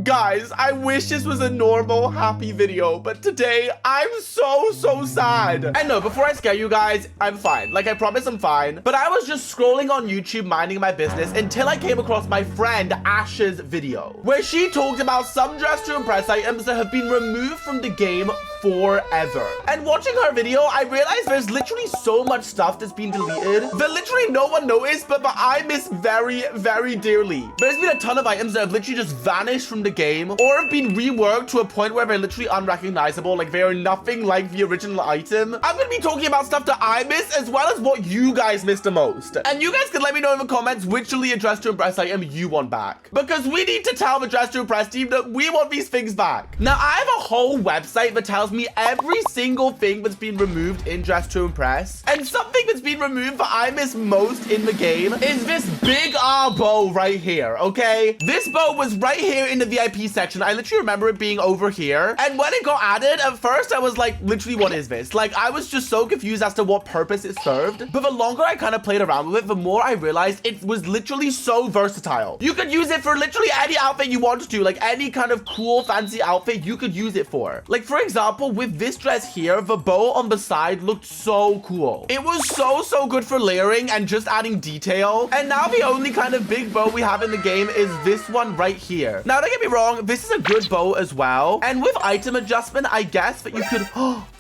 Guys, I wish this was a normal, happy video, but today I'm so sad. And no, before I scare you guys, I'm fine. Like, I promise I'm fine. But I was just scrolling on YouTube, minding my business, until I came across my friend Ash's video, where she talked about some dress to impress items that have been removed from the game forever. And watching her video, I realized there's literally so much stuff that's been deleted that literally no one noticed, but I miss very dearly. There's been a ton of items that have literally just vanished from the game or have been reworked to a point where they're literally unrecognizable, like they are nothing like the original item. I'm gonna be talking about stuff that I miss as well as what you guys miss the most. And you guys can let me know in the comments which deleted dress to impress item you want back, because we need to tell the dress to impress team that we want these things back. Now, I have a whole website that tells me every single thing that's been removed in dress to impress, and something that's been removed that I miss most in the game is this big bow right here. Okay, this bow was right here in the VIP section. I literally remember it being over here, and when it got added, at first I was like, literally, what is this? Like, I was just so confused as to what purpose it served. But the longer I kind of played around with it, the more I realized it was literally so versatile. You could use it for literally any outfit you wanted to, like any kind of cool fancy outfit you could use it for. Like, for example, with this dress here, the bow on the side looked so cool. It was so good for layering and just adding detail. And now the only kind of big bow we have in the game is this one right here. Now, don't get me wrong, this is a good bow as well. And with item adjustment, I guess that you could...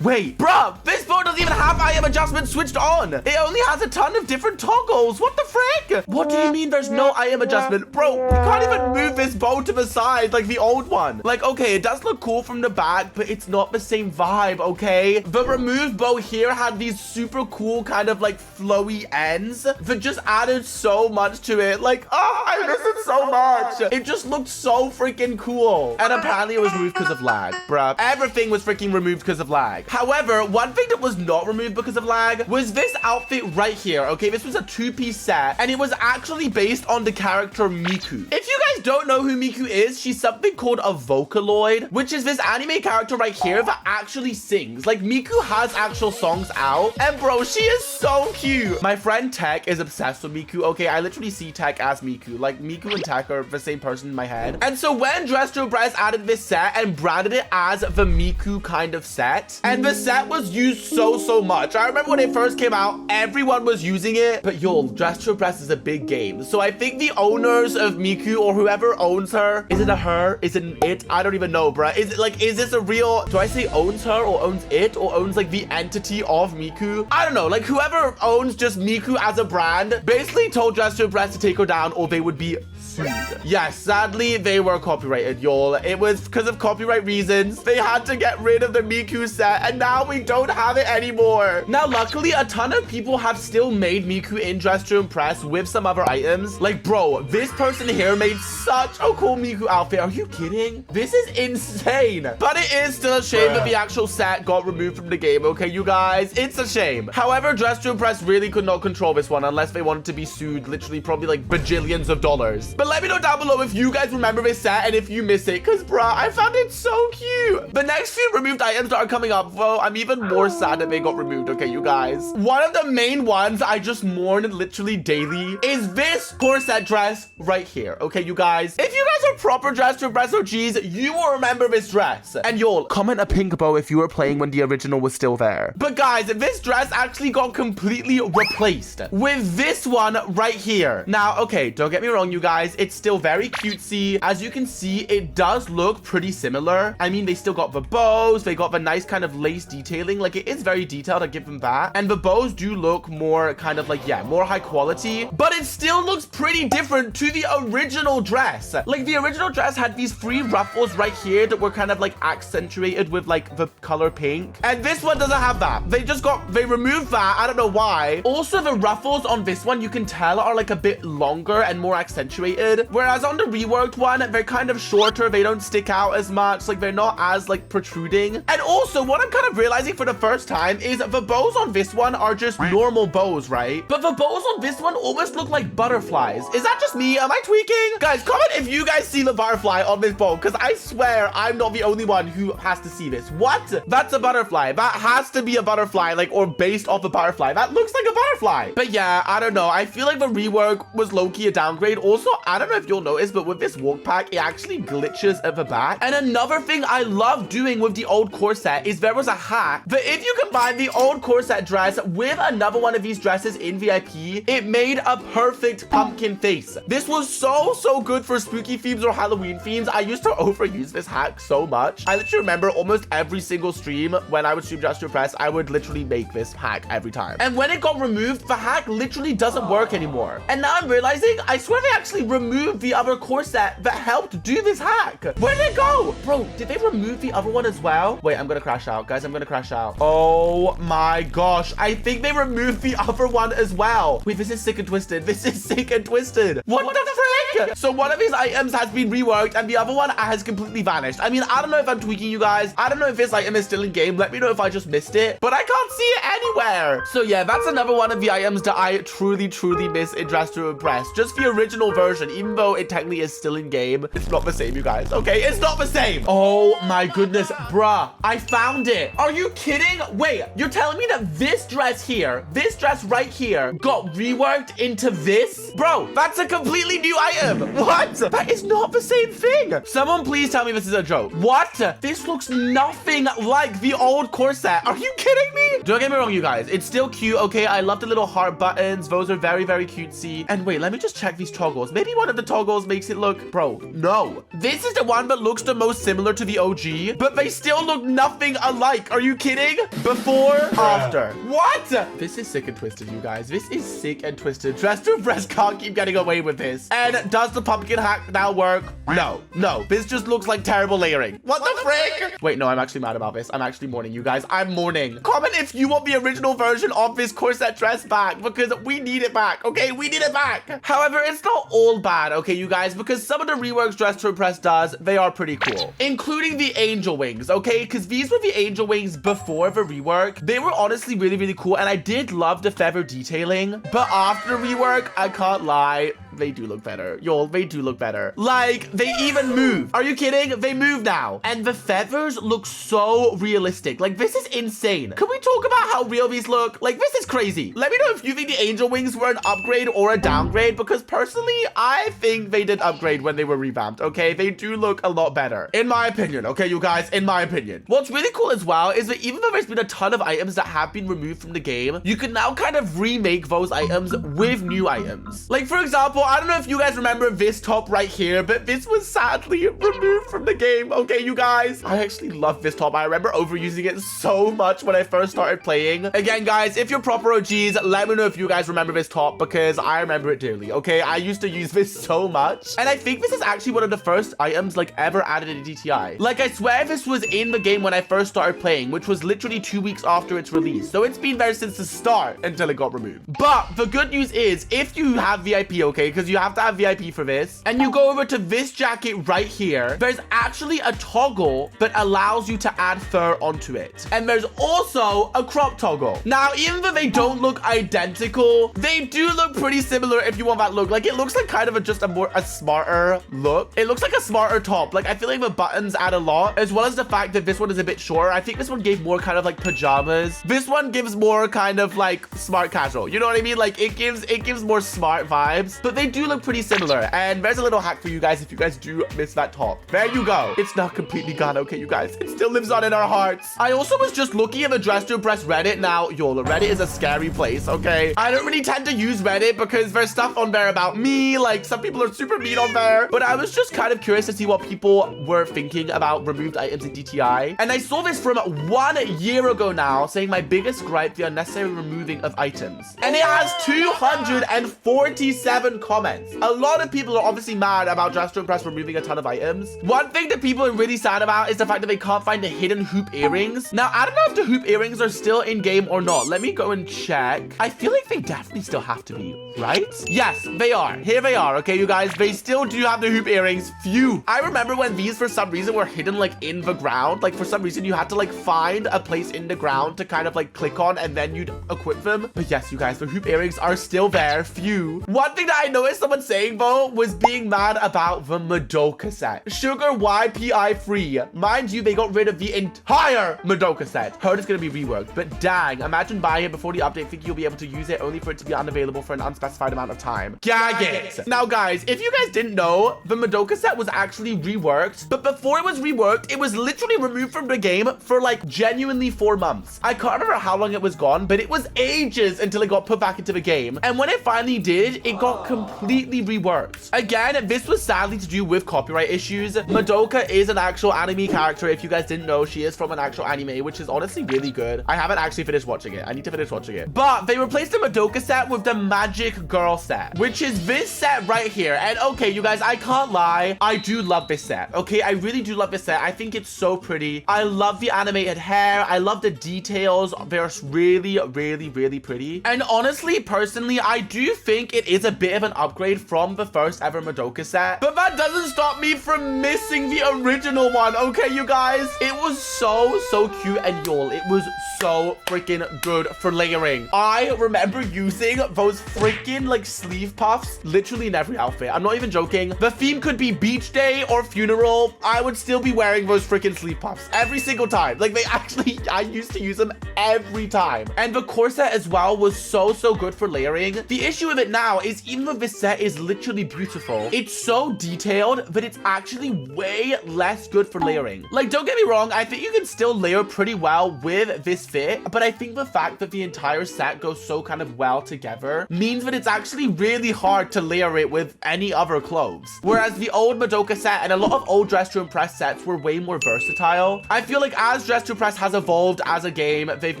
Wait, bruh, this bow doesn't even have item adjustment switched on. It only has a ton of different toggles. What the frick? What do you mean there's no item adjustment? Bro, you can't even move this bow to the side like the old one. Like, okay, it does look cool from the back, but it's not the same vibe, okay? The removed bow here had these super cool kind of like flowy ends that just added so much to it. Like, oh, I miss it so much. It just looked so freaking cool. And apparently it was removed because of lag, bruh. Everything was freaking removed because of lag. However, one thing that was not removed because of lag was this outfit right here, okay? This was a two-piece set, and it was actually based on the character Miku. If you guys don't know who Miku is, she's something called a Vocaloid, which is this anime character right here that actually sings. Like, Miku has actual songs out, and bro, she is so cute. My friend Tech is obsessed with Miku. Okay, I literally see Tech as Miku. Like, Miku and Tech are the same person in my head. And so when Dress to Impress added this set and branded it as the Miku kind of set, and the set was used so much. I remember when it first came out, everyone was using it. But yo, Dress to Impress is a big game. So I think the owners of Miku, or whoever owns her, is it a her? Is it an it? I don't even know, bruh. Is it like, is this a real, do I say owns her or owns it or owns like the entity of Miku? I don't know. Like, whoever owns just Miku as a brand basically told Dress to Impress to take her down or they would be sued. Yes, sadly, they were copyrighted, y'all. It was because of copyright reasons. They had to get rid of the Miku set, and now we don't have it anymore. Now, luckily, a ton of people have still made Miku in Dress to Impress with some other items. Like, bro, this person here made such a cool Miku outfit. Are you kidding? This is insane. But it is still a shame that the actual set got removed from the game, okay, you guys? It's a shame. However, Dress to Impress really could not control this one unless they wanted to be sued literally probably like bajillions of dollars. But let me know down below if you guys remember this set and if you miss it, because bruh, I found it so cute. The next few removed items that are coming up, though, I'm even more sad that they got removed, okay, you guys? One of the main ones I just mourn literally daily is this corset dress right here, okay, you guys? If you guys are proper Dress to Impress OGs, you will remember this dress. And y'all, comment a pink bow if you were playing when the original was still there. But guys, this dress actually got completely replaced with this one right here. Now, okay, don't get me wrong, you guys, it's still very cutesy. As you can see, it does look pretty similar. I mean, they still got the bows, they got the nice kind of lace detailing. Like, it is very detailed, I give them that. And the bows do look more kind of like, yeah, more high quality, but it still looks pretty different to the original dress. Like, the original dress had these 3 ruffles right here that were kind of like accentuated with like the color pink, and this one doesn't have that. They removed that. I don't know why. Also, the ruffles on this one, you can tell, are like a bit longer and more accentuated, whereas on the reworked one, they're kind of shorter. They don't stick out as much. Like, they're not as like protruding. And also, what I'm kind of realizing for the first time is the bows on this one are just normal bows, right? But the bows on this one almost look like butterflies. Is that just me? Am I tweaking? Guys, comment if you guys see the butterfly on this bow, because I swear I'm not the only one who has to see this. What? That's a butterfly. That has to be a butterfly, like, or based off a butterfly. That looks like a butterfly. But yeah, I don't know. I feel like the rework was low-key a downgrade. Also, I don't know if you'll notice, but with this walk pack, it actually glitches at the back. And another thing I love doing with the old corset is there was a hack that if you combine the old corset dress with another one of these dresses in VIP, it made a perfect pumpkin face. This was so good for spooky themes or Halloween themes. I used to overuse this hack so much. I literally remember almost every single stream when I would stream Just to Impress, I would literally make this hack every time. And when it got removed, the hack literally doesn't work anymore. And now I'm realizing, I swear they actually removed the other corset that helped do this hack. Where did it go? Bro, did they remove the other one as well? Wait, I'm gonna crash out. Guys, I'm gonna crash out. Oh my gosh. I think they removed the other one as well. Wait, this is sick and twisted. This is sick and twisted. What the frick? So one of these items has been reworked and the other one has completely vanished. I mean, I don't know if I'm tweaking you guys. I don't know if this item is still in game. Let me know if I just missed it, but I can't see it anywhere. So yeah, that's another one of the items that I truly miss in Dress to Impress. Just the original version, even though it technically is still in game. It's not the same, you guys. Okay, it's not the same. Oh my goodness, bruh. I found it. Are you kidding? Wait, you're telling me that this dress here, this dress right here, got reworked into this? Bro, that's a completely new item. What? That is not the same thing. Someone please tell me this is a joke. What? This looks nothing like the old corset. Are you kidding me? Don't get me wrong, you guys. It's still cute, okay? I love the little heart buttons. Those are very cutesy. And wait, let me just check these toggles. Maybe one of the toggles makes it look... Bro, no. This is the one that looks the most similar to the OG, but they still look nothing alike. Are you kidding? Before, after. What? This is sick and twisted, you guys. This is sick and twisted. Dress to Impress can't keep getting away with this. And does the pumpkin hack now work? No. This just looks like terrible layering. What the frick? Wait, no, I'm actually mad about this. I'm actually mourning, you guys. I'm mourning. Comment if you want the original version of this corset dress back, because we need it back, okay? We need it back. However, it's not all bad, okay, you guys, because some of the reworks Dress to Impress does, they are pretty cool, including the angel wings, okay? Because these were the angel wings before the rework. They were honestly really cool, and I did love the feather detailing, but after the rework, I can't lie, they do look better. Y'all, they do look better. Like, they even move. Are you kidding? They move now. And the feathers look so realistic. Like, this is insane. Can we talk about how real these look? Like, this is crazy. Let me know if you think the angel wings were an upgrade or a downgrade, because personally, I think they did upgrade when they were revamped, okay? They do look a lot better, in my opinion, okay, you guys? In my opinion. What's really cool as well is that even though there's been a ton of items that have been removed from the game, you can now kind of remake those items with new items. Like, for example, I don't know if you guys remember this top right here, but this was sadly removed from the game, okay, you guys? I actually love this top. I remember overusing it so much when I first started playing. Again, guys, if you're proper OGs, let me know if you guys remember this top, because I remember it dearly, okay? I used to use this so much. And I think this is actually one of the first items, like, ever added in DTI. Like, I swear this was in the game when I first started playing, which was literally 2 weeks after its release. So it's been there since the start until it got removed. But the good news is, if you have VIP, okay, because you have to have VIP for this, and you go over to this jacket right here, there's actually a toggle that allows you to add fur onto it. And there's also a crop toggle. Now, even though they don't look identical, they do look pretty similar if you want that look. Like, it looks like kind of a smarter look. It looks like a smarter top. Like, I feel like the buttons add a lot, as well as the fact that this one is a bit shorter. I think this one gave more kind of like pajamas. This one gives more kind of like smart casual. You know what I mean? Like, it gives more smart vibes, but they do look pretty similar. And there's a little hack for you guys if you guys do miss that top. There you go. It's not completely gone, okay, you guys? It still lives on in our hearts. I also was just looking at the Dress to Impress Reddit. Now, y'all, Reddit is a scary place, okay? I don't really tend to use Reddit because there's stuff on there about me. Like, some people are super mean on there. But I was just kind of curious to see what people were thinking about removed items in DTI. And I saw this from 1 year ago now, saying my biggest gripe, the unnecessary removing of items. And it has 247 comments. A lot of people are obviously mad about Dress to Impress removing a ton of items. One thing that people are really sad about is the fact that they can't find the hidden hoop earrings. Now, I don't know if the hoop earrings are still in game or not. Let me go and check. I feel like they definitely still have to be, right? Yes, they are. Here they are, okay, you guys? They still do have the hoop earrings. Phew. I remember when these, for some reason, were hidden, like, in the ground. Like, for some reason, you had to, like, find a place in the ground to kind of, like, click on, and then you'd equip them. But yes, you guys, the hoop earrings are still there. Phew. One thing that I noticed someone saying, though, was being mad about the Madoka set. Sugar YPI free. Mind you, they got rid of the entire Madoka set. Heard it's gonna be reworked. But dang, imagine buying it before the update thinking you'll be able to use it only for it to be unavailable for an unspecified amount of time. Gag it. Now guys, if you guys didn't know, the Madoka set was actually reworked, but before it was reworked, it was literally removed from the game for like genuinely 4 months. I can't remember how long it was gone, but it was ages until it got put back into the game. And when it finally did, it got completely reworked. Again, this was sadly to do with copyright issues. Madoka is an actual anime character. If you guys didn't know, she is from an actual anime, which is honestly really good. I haven't actually finished watching it. I need to finish watching it. But they replaced the Madoka set with the Magic Girl set, which is this set right here. And okay, you guys, I can't lie. I do love this set. Okay, I really do love this set. I think it's so pretty. I love the animated hair. I love the details. They're really, really, really pretty. And honestly, personally, I do think it is a bit of an upgrade from the first ever Madoka set. But that doesn't stop me from missing the original one. Okay, you guys, it was so cute, and y'all, it was so freaking good for layering. I remember using those freaking like sleeve puffs literally in every outfit. I'm not even joking. The theme could be beach day or funeral. I would still be wearing those freaking sleeve puffs every single time. Like they actually, I used to use them every time. And the corset as well was so good for layering. The issue with it now is even though this set is literally beautiful, it's so detailed, but it's actually way less good for layering. Like, don't get me wrong, I think you can still layer pretty well with this fit, but I think the fact that the entire set goes so kind of well together means that it's actually really hard to layer it with any other clothes. Whereas the old Madoka set and a lot of old Dress to Impress sets were way more versatile. I feel like as Dress to Impress has evolved as a game, they've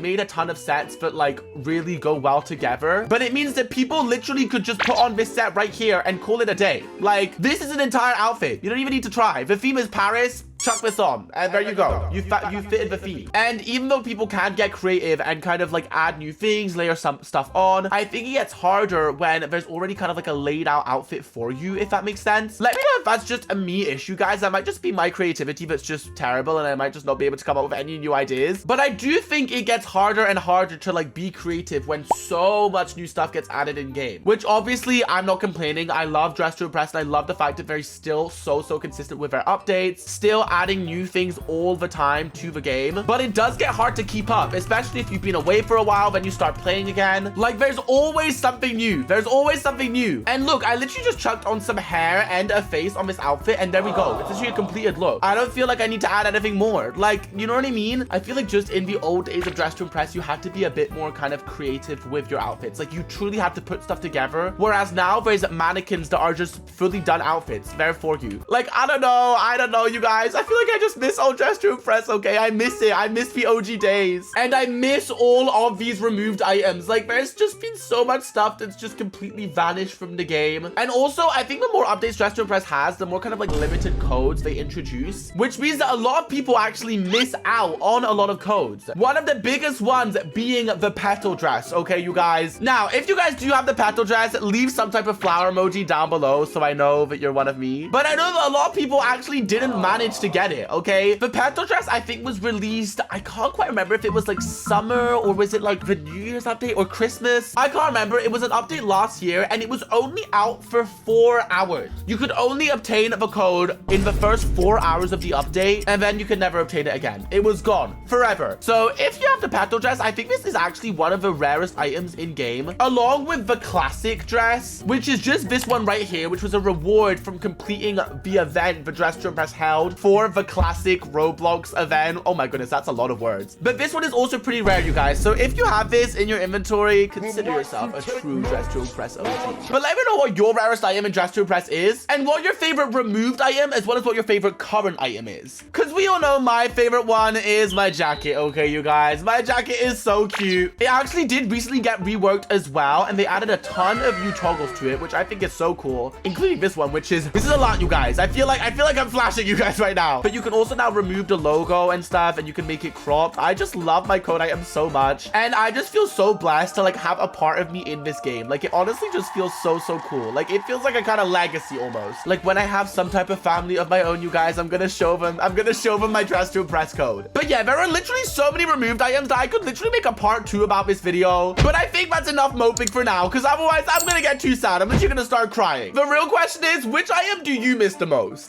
made a ton of sets that like really go well together, but it means that people literally could just put on this set right here and call it a day. Like, this is an entire outfit. You don't even need to try. The theme is Paris. Chuck this on, and there you go. You fitted the theme. And even though people can get creative and kind of like add new things, layer some stuff on, I think it gets harder when there's already kind of like a laid out outfit for you, if that makes sense. Let me know if that's just a me issue, guys. That might just be my creativity that's just terrible, and I might just not be able to come up with any new ideas. But I do think it gets harder and harder to like be creative when so much new stuff gets added in game, which obviously I'm not complaining. I love Dress to Impress, and I love the fact that they're still so consistent with their updates, still adding new things all the time to the game. But it does get hard to keep up, especially if you've been away for a while, then you start playing again. Like, there's always something new. There's always something new. And look, I literally just chucked on some hair and a face on this outfit, and there we go. It's actually a completed look. I don't feel like I need to add anything more. Like, you know what I mean? I feel like just in the old days of Dress to Impress, you had to be a bit more kind of creative with your outfits. Like, you truly have to put stuff together. Whereas now there's mannequins that are just fully done outfits there for you. Like, I don't know, you guys. I feel like I just miss old Dress to Impress, okay? I miss it. I miss the OG days. And I miss all of these removed items. Like, there's just been so much stuff that's just completely vanished from the game. And also, I think the more updates Dress to Impress has, the more kind of like limited codes they introduce, which means that a lot of people actually miss out on a lot of codes. One of the biggest ones being the petal dress, okay, you guys? Now, if you guys do have the petal dress, leave some type of flower emoji down below so I know that you're one of me. But I know that a lot of people actually didn't manage to get it, okay? The petal dress, I think, was released, I can't quite remember if it was like summer or was it like the New Year's update or Christmas. I can't remember. It was an update last year and it was only out for 4 hours. You could only obtain the code in the first 4 hours of the update, and then you could never obtain it again. It was gone forever. So if you have the petal dress, I think this is actually one of the rarest items in game, along with the classic dress, which is just this one right here, which was a reward from completing the event the Dress to Impress held for the classic Roblox event. Oh my goodness, that's a lot of words. But this one is also pretty rare, you guys. So if you have this in your inventory, consider yourself a true Dress to Impress OG. But let me know what your rarest item in Dress to Impress is, and what your favorite removed item, as well as what your favorite current item is. Because we all know my favorite one is my jacket, okay, you guys? My jacket is so cute. It actually did recently get reworked as well, and they added a ton of new toggles to it, which I think is so cool, including this one, which is, this is a lot, you guys. I feel like I'm flashing you guys right now. But you can also now remove the logo and stuff, and you can make it cropped. I just love my code item so much, and I just feel so blessed to like have a part of me in this game. Like, it honestly just feels so cool. Like, it feels like a kind of legacy almost. Like, when I have some type of family of my own, you guys, I'm gonna show them my Dress to Impress code. But yeah, there are literally so many removed items that I could literally make a part 2 about this video, but I think that's enough moping for now, because otherwise I'm gonna get too sad. I'm literally gonna start crying. The real question is, which item do you miss the most?